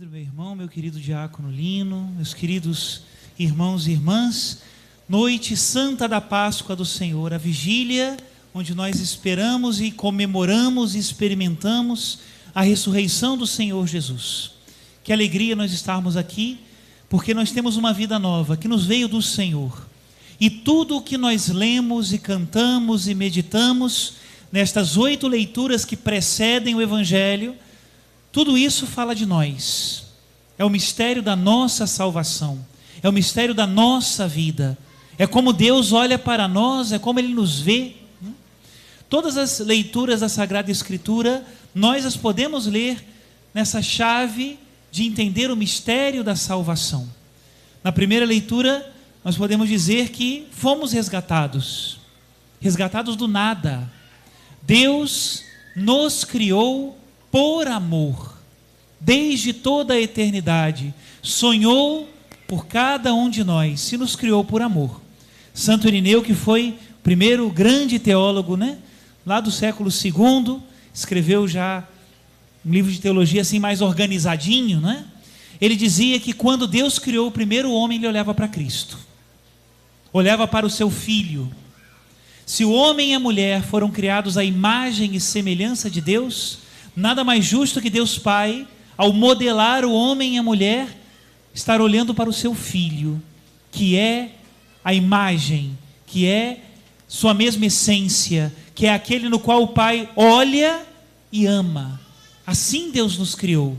Leandro, meu irmão, meu querido diácono Lino, meus queridos irmãos e irmãs, noite santa da Páscoa do Senhor, a vigília onde nós esperamos e comemoramos e experimentamos a ressurreição do Senhor Jesus. Que alegria nós estarmos aqui, porque nós temos uma vida nova que nos veio do Senhor. E tudo o que nós lemos e cantamos e meditamos nestas 8 leituras que precedem o Evangelho, tudo isso fala de nós. É o mistério da nossa salvação, é o mistério da nossa vida, é como Deus olha para nós, é como Ele nos vê. Todas as leituras da Sagrada Escritura, nós as podemos ler nessa chave de entender o mistério da salvação. Na primeira leitura, nós podemos dizer que fomos resgatados do nada. Deus nos criou por amor, desde toda a eternidade, sonhou por cada um de nós, se nos criou por amor. Santo Irineu, que foi o primeiro grande teólogo, lá do século II, escreveu já um livro de teologia assim mais organizadinho, Ele dizia que quando Deus criou o primeiro homem, Ele olhava para Cristo, olhava para o seu Filho. Se o homem e a mulher foram criados à imagem e semelhança de Deus, nada mais justo que Deus Pai, ao modelar o homem e a mulher, estar olhando para o seu Filho, que é a imagem, que é sua mesma essência, que é aquele no qual o Pai olha e ama. Assim Deus nos criou.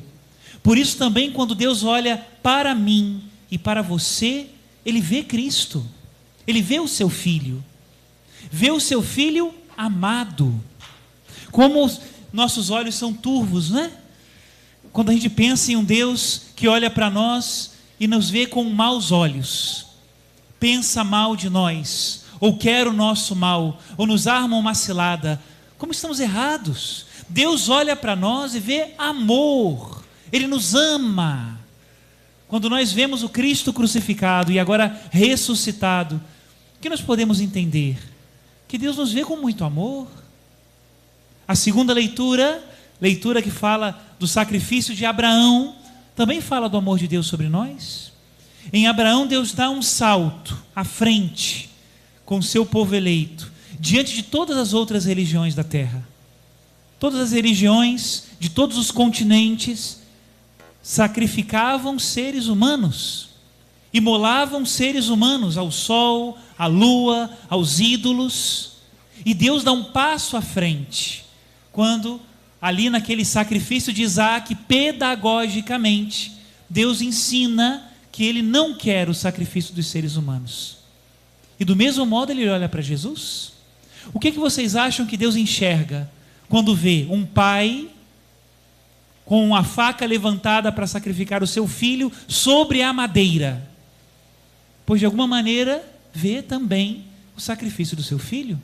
Por isso também, quando Deus olha para mim e para você, Ele vê Cristo, Ele vê o seu Filho, vê o seu Filho amado. Como nossos olhos são turvos, Quando a gente pensa em um Deus que olha para nós e nos vê com maus olhos, pensa mal de nós, ou quer o nosso mal, ou nos arma uma cilada, como estamos errados. Deus olha para nós e vê amor, Ele nos ama. Quando nós vemos o Cristo crucificado e agora ressuscitado, o que nós podemos entender? Que Deus nos vê com muito amor. A segunda leitura que fala do sacrifício de Abraão, também fala do amor de Deus sobre nós. Em Abraão, Deus dá um salto à frente com o seu povo eleito, diante de todas as outras religiões da terra. Todas as religiões de todos os continentes sacrificavam seres humanos, imolavam seres humanos ao sol, à lua, aos ídolos. E Deus dá um passo à frente, quando ali naquele sacrifício de Isaac, pedagogicamente, Deus ensina que Ele não quer o sacrifício dos seres humanos. E do mesmo modo Ele olha para Jesus. O que vocês acham que Deus enxerga quando vê um pai com a faca levantada para sacrificar o seu filho sobre a madeira? Pois de alguma maneira vê também o sacrifício do seu filho.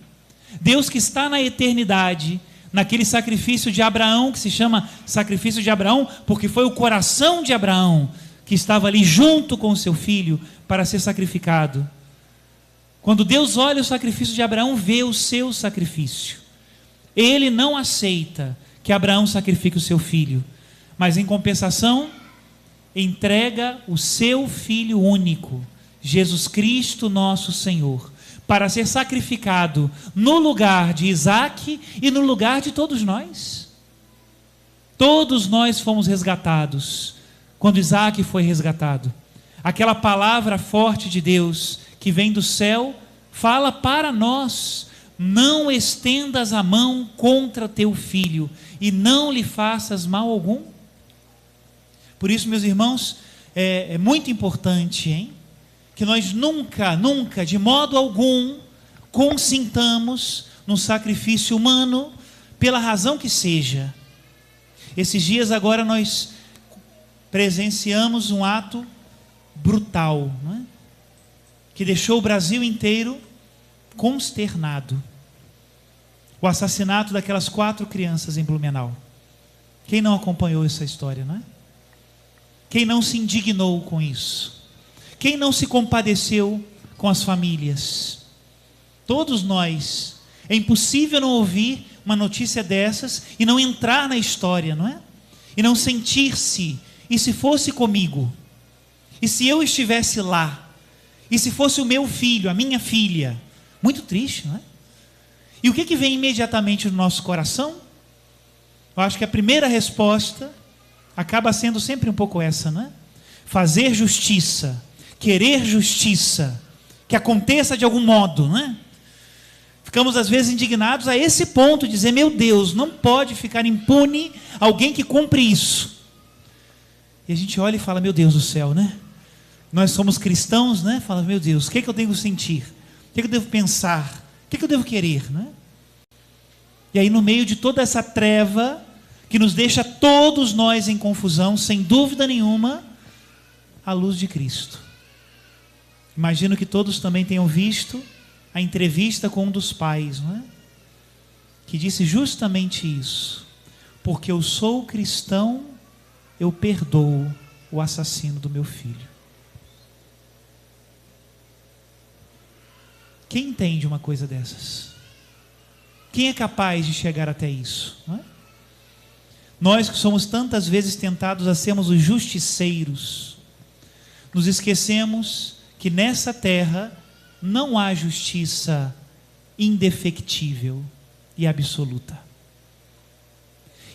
Deus, que está na eternidade, naquele sacrifício de Abraão, que se chama sacrifício de Abraão, porque foi o coração de Abraão que estava ali junto com o seu filho para ser sacrificado. Quando Deus olha o sacrifício de Abraão, vê o seu sacrifício. Ele não aceita que Abraão sacrifique o seu filho, mas em compensação, entrega o seu Filho único, Jesus Cristo nosso Senhor, para ser sacrificado no lugar de Isaac e no lugar de todos nós. Todos nós fomos resgatados quando Isaac foi resgatado. Aquela palavra forte de Deus que vem do céu fala para nós: não estendas a mão contra teu filho e não lhe faças mal algum. Por isso, meus irmãos, é muito importante, que nós nunca, de modo algum, consintamos num sacrifício humano, pela razão que seja. Esses dias agora nós presenciamos um ato brutal, que deixou o Brasil inteiro consternado. O assassinato daquelas 4 crianças em Blumenau. Quem não acompanhou essa história, Quem não se indignou com isso? Quem não se compadeceu com as famílias? Todos nós. É impossível não ouvir uma notícia dessas e não entrar na história, e não sentir-se E se fosse comigo? E se eu estivesse lá? E se fosse o meu filho, a minha filha? Muito triste, não é? E o que vem imediatamente no nosso coração? Eu acho que a primeira resposta acaba sendo sempre um pouco essa, não é? Fazer justiça, querer justiça, que aconteça de algum modo, não é? Ficamos às vezes indignados a esse ponto, de dizer, meu Deus, não pode ficar impune alguém que cumpre isso. E a gente olha e fala, meu Deus do céu, né? Nós somos cristãos, né? Fala, meu Deus, o que eu devo sentir? O que eu devo pensar? O que eu devo querer, né? E aí no meio de toda essa treva, que nos deixa todos nós em confusão, sem dúvida nenhuma, a luz de Cristo. Imagino que todos também tenham visto a entrevista com um dos pais, não é? Que disse justamente isso. Porque eu sou cristão, eu perdoo o assassino do meu filho. Quem entende uma coisa dessas? Quem é capaz de chegar até isso? Não é? Nós que somos tantas vezes tentados a sermos os justiceiros, nos esquecemos que nessa terra não há justiça indefectível e absoluta.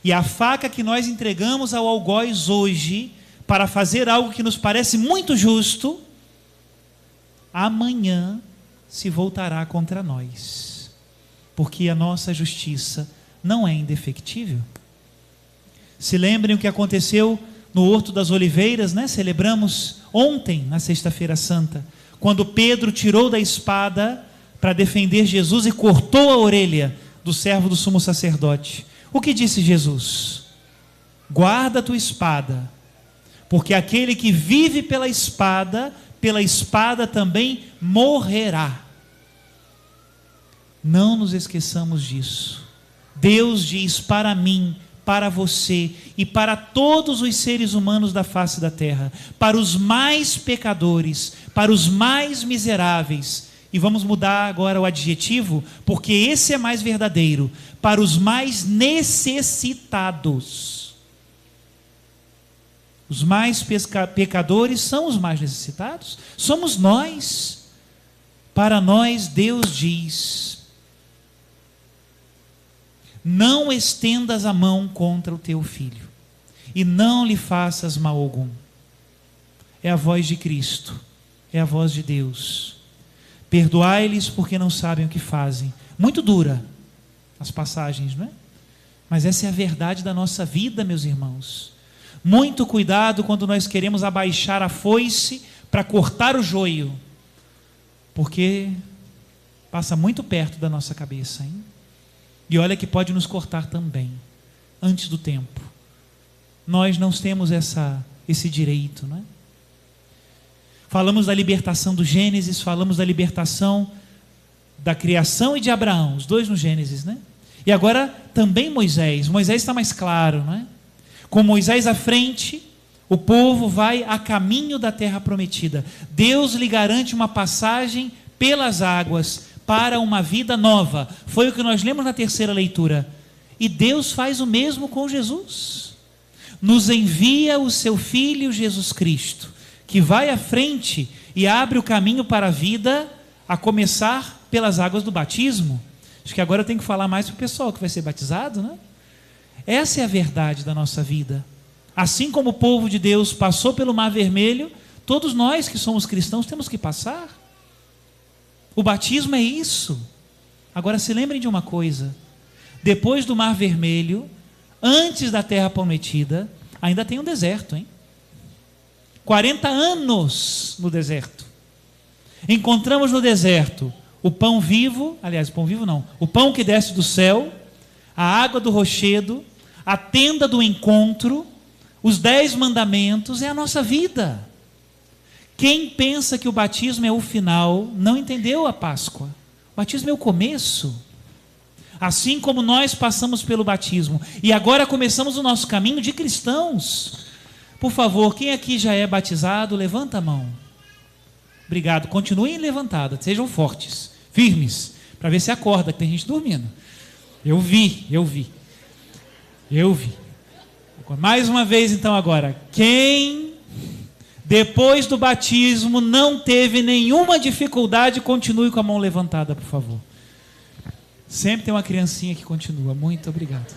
E a faca que nós entregamos ao algoz hoje, para fazer algo que nos parece muito justo, amanhã se voltará contra nós, porque a nossa justiça não é indefectível. Se lembrem o que aconteceu no Horto das Oliveiras, né? Celebramos ontem, na Sexta-feira Santa, quando Pedro tirou da espada para defender Jesus e cortou a orelha do servo do sumo sacerdote. O que disse Jesus? Guarda a tua espada, porque aquele que vive pela espada também morrerá. Não nos esqueçamos disso. Deus diz para mim, para você e para todos os seres humanos da face da terra, para os mais pecadores, para os mais miseráveis, e vamos mudar agora o adjetivo, porque esse é mais verdadeiro, para os mais necessitados. Os mais pecadores são os mais necessitados? Somos nós. Para nós Deus diz: não estendas a mão contra o teu filho, e não lhe faças mal algum. É a voz de Cristo, é a voz de Deus. Perdoai-lhes porque não sabem o que fazem. Muito dura as passagens, não é? Mas essa é a verdade da nossa vida, meus irmãos. Muito cuidado quando nós queremos abaixar a foice para cortar o joio, porque passa muito perto da nossa cabeça, hein? E olha que pode nos cortar também, antes do tempo. Nós não temos esse direito, não é? Falamos da libertação do Gênesis, falamos da libertação da criação e de Abraão, os dois no Gênesis, né? E agora também Moisés está mais claro, não é? Com Moisés à frente, o povo vai a caminho da terra prometida. Deus lhe garante uma passagem pelas águas para uma vida nova. Foi o que nós lemos na terceira leitura. E Deus faz o mesmo com Jesus. Nos envia o seu Filho Jesus Cristo, que vai à frente e abre o caminho para a vida, a começar pelas águas do batismo. Acho que agora eu tenho que falar mais para o pessoal que vai ser batizado, né? Essa é a verdade da nossa vida. Assim como o povo de Deus passou pelo Mar Vermelho, todos nós que somos cristãos temos que passar. O batismo é isso. Agora se lembrem de uma coisa: depois do Mar Vermelho, antes da terra prometida, ainda tem um deserto, hein? 40 anos no deserto. Encontramos no deserto o pão vivo, aliás, o pão vivo não, o pão que desce do céu, a água do rochedo, a tenda do encontro, os 10 mandamentos. É a nossa vida. Quem pensa que o batismo é o final, não entendeu a Páscoa. O batismo é o começo. Assim como nós passamos pelo batismo e agora começamos o nosso caminho de cristãos. Por favor, quem aqui já é batizado, levanta a mão. Obrigado, continuem levantadas, sejam fortes, firmes, para ver se acorda, que tem gente dormindo. Eu vi. Mais uma vez, então, agora. Quem, depois do batismo, não teve nenhuma dificuldade, continue com a mão levantada, por favor. Sempre tem uma criancinha que continua. Muito obrigado.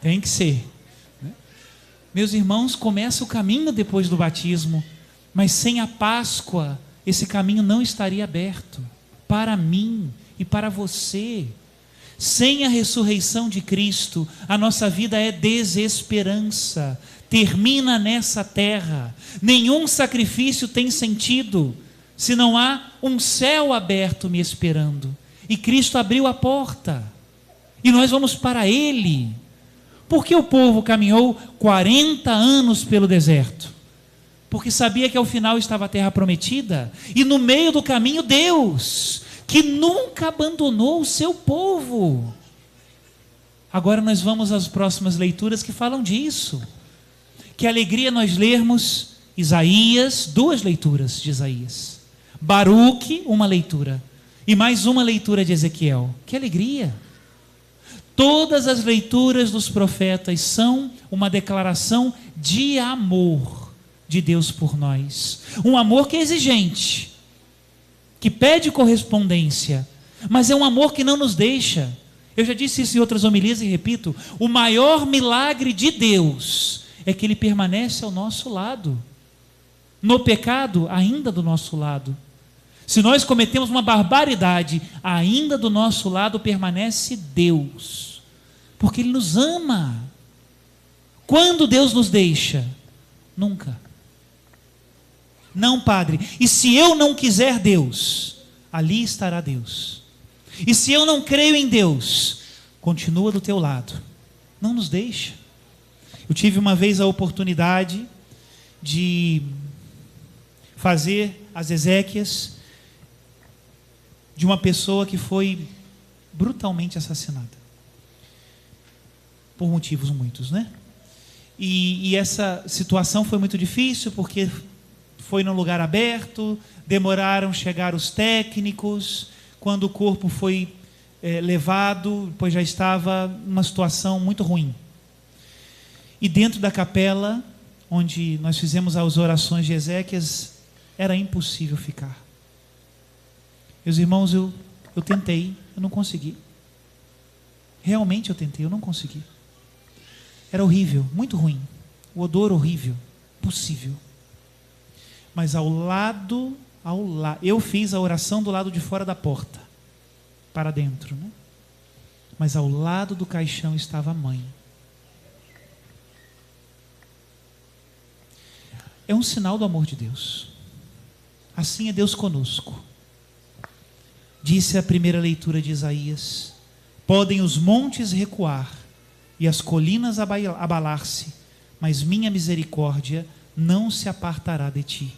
Tem que ser. Meus irmãos, começa o caminho depois do batismo, mas sem a Páscoa, esse caminho não estaria aberto para mim e para você. Sem a ressurreição de Cristo, a nossa vida é desesperança, termina nessa terra. Nenhum sacrifício tem sentido se não há um céu aberto me esperando. E Cristo abriu a porta, e nós vamos para Ele. Por que o povo caminhou 40 anos pelo deserto? Porque sabia que ao final estava a terra prometida, e no meio do caminho Deus, que nunca abandonou o seu povo. Agora nós vamos às próximas leituras que falam disso. Que alegria nós lermos Isaías, 2 leituras de Isaías, Baruque, 1 leitura, e mais 1 leitura de Ezequiel. Que alegria! Todas as leituras dos profetas são uma declaração de amor de Deus por nós. Um amor que é exigente, que pede correspondência, mas é um amor que não nos deixa. Eu já disse isso em outras homilias e repito: o maior milagre de Deus é que Ele permanece ao nosso lado. No pecado, ainda do nosso lado. Se nós cometemos uma barbaridade, ainda do nosso lado permanece Deus, porque Ele nos ama. Quando Deus nos deixa? Nunca. Não, Padre, e se eu não quiser Deus, ali estará Deus. E se eu não creio em Deus, continua do teu lado, não nos deixa. Eu tive uma vez a oportunidade de fazer as exéquias de uma pessoa que foi brutalmente assassinada, por motivos muitos, né? E essa situação foi muito difícil, porque foi num lugar aberto, demoraram chegar os técnicos. Quando o corpo foi levado, pois já estava numa situação muito ruim. E dentro da capela, onde nós fizemos as orações de Ezequias, era impossível ficar. Meus irmãos, eu tentei, eu não consegui. Realmente eu tentei, eu não consegui. Era horrível, muito ruim. O odor horrível, possível. Mas eu fiz a oração do lado de fora da porta, para dentro, né? Mas ao lado do caixão estava a mãe. É um sinal do amor de Deus. Assim é Deus conosco. Disse a primeira leitura de Isaías: podem os montes recuar e as colinas abalar-se, mas minha misericórdia não se apartará de ti.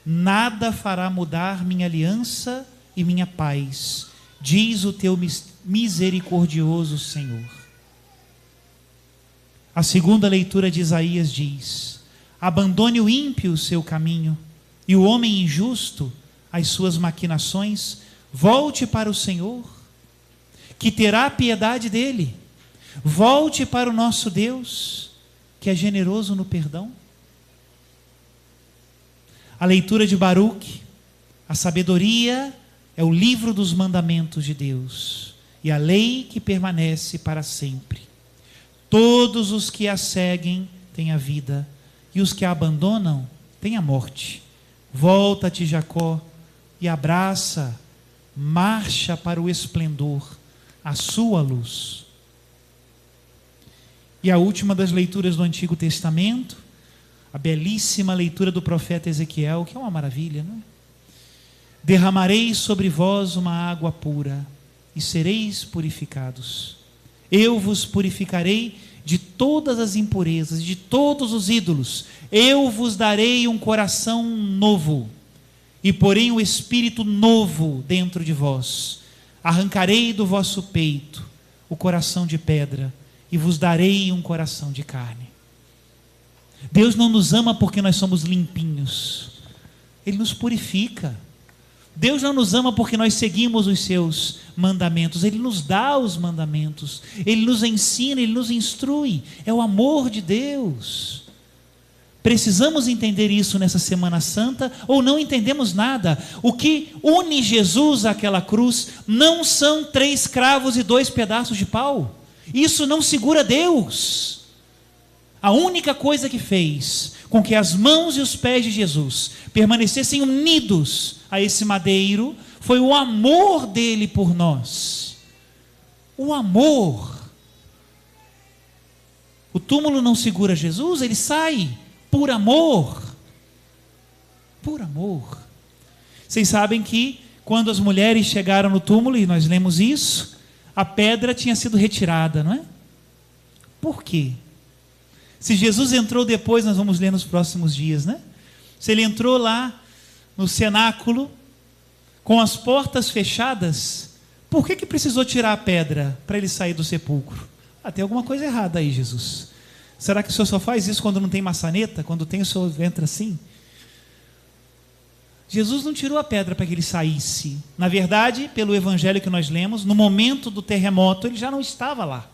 Nada fará mudar minha aliança e minha paz, diz o teu misericordioso Senhor. A segunda leitura de Isaías diz: abandone o ímpio o seu caminho, e o homem injusto as suas maquinações. Volte para o Senhor, que terá piedade dele. Volte para o nosso Deus, que é generoso no perdão. A leitura de Baruque: a sabedoria é o livro dos mandamentos de Deus, e a lei que permanece para sempre. Todos os que a seguem têm a vida, e os que a abandonam têm a morte. Volta-te, Jacó, e abraça, marcha para o esplendor, a sua luz. E a última das leituras do Antigo Testamento, a belíssima leitura do profeta Ezequiel, que é uma maravilha, não é? Derramarei sobre vós uma água pura, e sereis purificados. Eu vos purificarei de todas as impurezas, de todos os ídolos. Eu vos darei um coração novo, e porém um espírito novo dentro de vós. Arrancarei do vosso peito o coração de pedra, e vos darei um coração de carne. Deus não nos ama porque nós somos limpinhos. Ele nos purifica. Deus não nos ama porque nós seguimos os seus mandamentos. Ele nos dá os mandamentos. Ele nos ensina, Ele nos instrui. É o amor de Deus. Precisamos entender isso nessa Semana Santa, ou não entendemos nada. O que une Jesus àquela cruz não são 3 cravos e 2 pedaços de pau. Isso não segura Deus. A única coisa que fez com que as mãos e os pés de Jesus permanecessem unidos a esse madeiro foi o amor dele por nós. O amor. O túmulo não segura Jesus, ele sai por amor. Por amor. Vocês sabem que quando as mulheres chegaram no túmulo, e nós lemos isso, a pedra tinha sido retirada, não é? Por quê? Se Jesus entrou depois, nós vamos ler nos próximos dias, né? Se ele entrou lá no cenáculo, com as portas fechadas, por que precisou tirar a pedra para ele sair do sepulcro? Tem alguma coisa errada aí, Jesus. Será que o Senhor só faz isso quando não tem maçaneta? Quando tem o Senhor entra assim? Jesus não tirou a pedra para que ele saísse. Na verdade, pelo evangelho que nós lemos, no momento do terremoto, ele já não estava lá.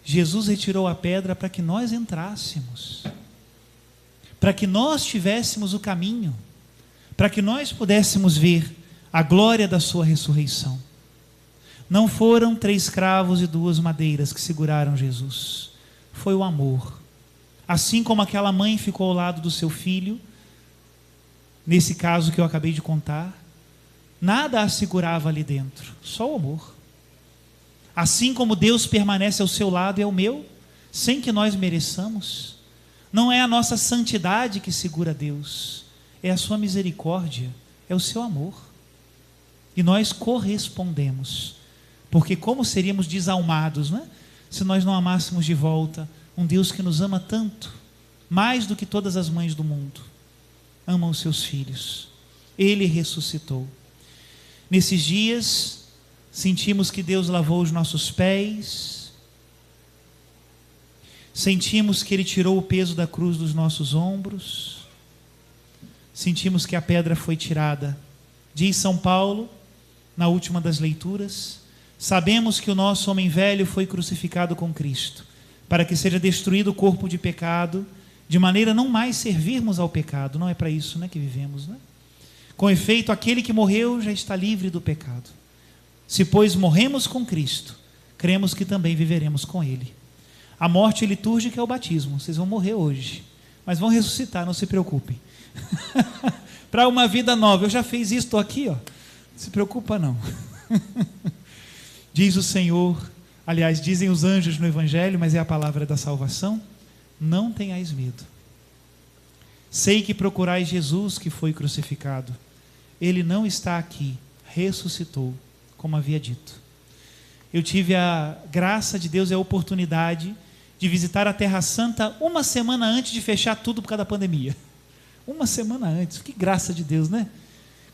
Jesus retirou a pedra para que nós entrássemos, para que nós tivéssemos o caminho, para que nós pudéssemos ver a glória da sua ressurreição. Não foram 3 cravos e 2 madeiras que seguraram Jesus, foi o amor. Assim como aquela mãe ficou ao lado do seu filho, nesse caso que eu acabei de contar, nada a segurava ali dentro, só o amor. Assim como Deus permanece ao seu lado e ao meu, sem que nós mereçamos, não é a nossa santidade que segura Deus, é a sua misericórdia, é o seu amor. E nós correspondemos, porque como seríamos desalmados, né? Se nós não amássemos de volta um Deus que nos ama tanto, mais do que todas as mães do mundo, ama os seus filhos. Ele ressuscitou. Nesses dias, sentimos que Deus lavou os nossos pés, sentimos que Ele tirou o peso da cruz dos nossos ombros, sentimos que a pedra foi tirada. Diz São Paulo, na última das leituras, sabemos que o nosso homem velho foi crucificado com Cristo, para que seja destruído o corpo de pecado, de maneira a não mais servirmos ao pecado. Não é para isso, né, que vivemos, né? Com efeito, aquele que morreu já está livre do pecado. Se, pois, morremos com Cristo, cremos que também viveremos com Ele. A morte litúrgica é o batismo. Vocês vão morrer hoje, mas vão ressuscitar, não se preocupem. Para uma vida nova. Eu já fiz isso, estou aqui, ó. Não se preocupa não. Diz o Senhor, aliás, dizem os anjos no Evangelho, mas é a palavra da salvação: não tenhais medo. Sei que procurais Jesus que foi crucificado. Ele não está aqui, ressuscitou, como havia dito. Eu tive a graça de Deus e a oportunidade de visitar a Terra Santa uma semana antes de fechar tudo por causa da pandemia. Uma semana antes, que graça de Deus, né?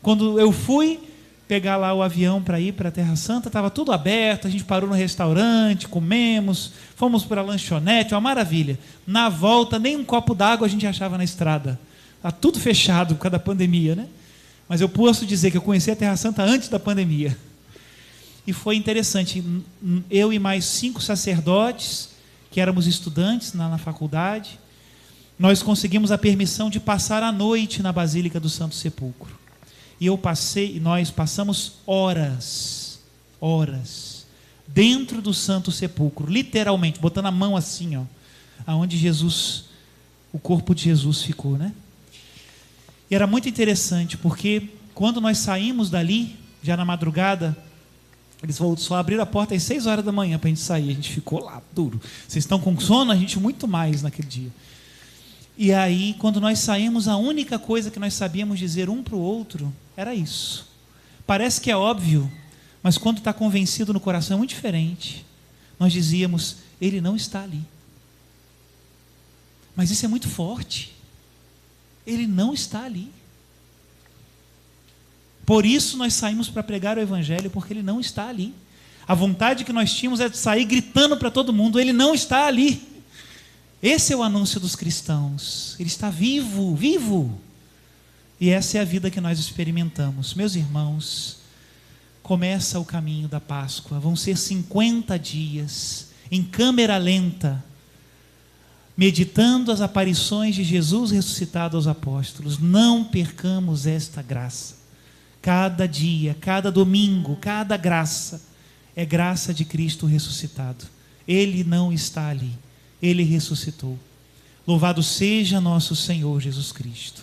Quando eu fui pegar lá o avião para ir para a Terra Santa, estava tudo aberto, a gente parou no restaurante, comemos, fomos para a lanchonete, uma maravilha. Na volta, nem um copo d'água a gente achava na estrada. Está tudo fechado por causa da pandemia, né? Mas eu posso dizer que eu conheci a Terra Santa antes da pandemia. E foi interessante, eu e mais 5 sacerdotes, que éramos estudantes na faculdade, nós conseguimos a permissão de passar a noite na Basílica do Santo Sepulcro. E nós passamos horas, dentro do Santo Sepulcro, literalmente, botando a mão assim, ó, aonde o corpo de Jesus ficou, né? E era muito interessante, porque quando nós saímos dali, já na madrugada, eles só abriram a porta às 6 horas da manhã para a gente sair. A gente ficou lá, duro. Vocês estão com sono? A gente muito mais naquele dia. E aí, quando nós saímos, a única coisa que nós sabíamos dizer um para o outro era isso. Parece que é óbvio, mas quando está convencido no coração é muito diferente. Nós dizíamos: Ele não está ali. Mas isso é muito forte. Ele não está ali. Por isso nós saímos para pregar o Evangelho, porque Ele não está ali. A vontade que nós tínhamos é de sair gritando para todo mundo: Ele não está ali. Esse é o anúncio dos cristãos. Ele está vivo, vivo. E essa é a vida que nós experimentamos. Meus irmãos, começa o caminho da Páscoa. Vão ser 50 dias em câmera lenta, meditando as aparições de Jesus ressuscitado aos apóstolos. Não percamos esta graça. Cada dia, cada domingo, cada graça é graça de Cristo ressuscitado. Ele não está ali, Ele ressuscitou. Louvado seja nosso Senhor Jesus Cristo.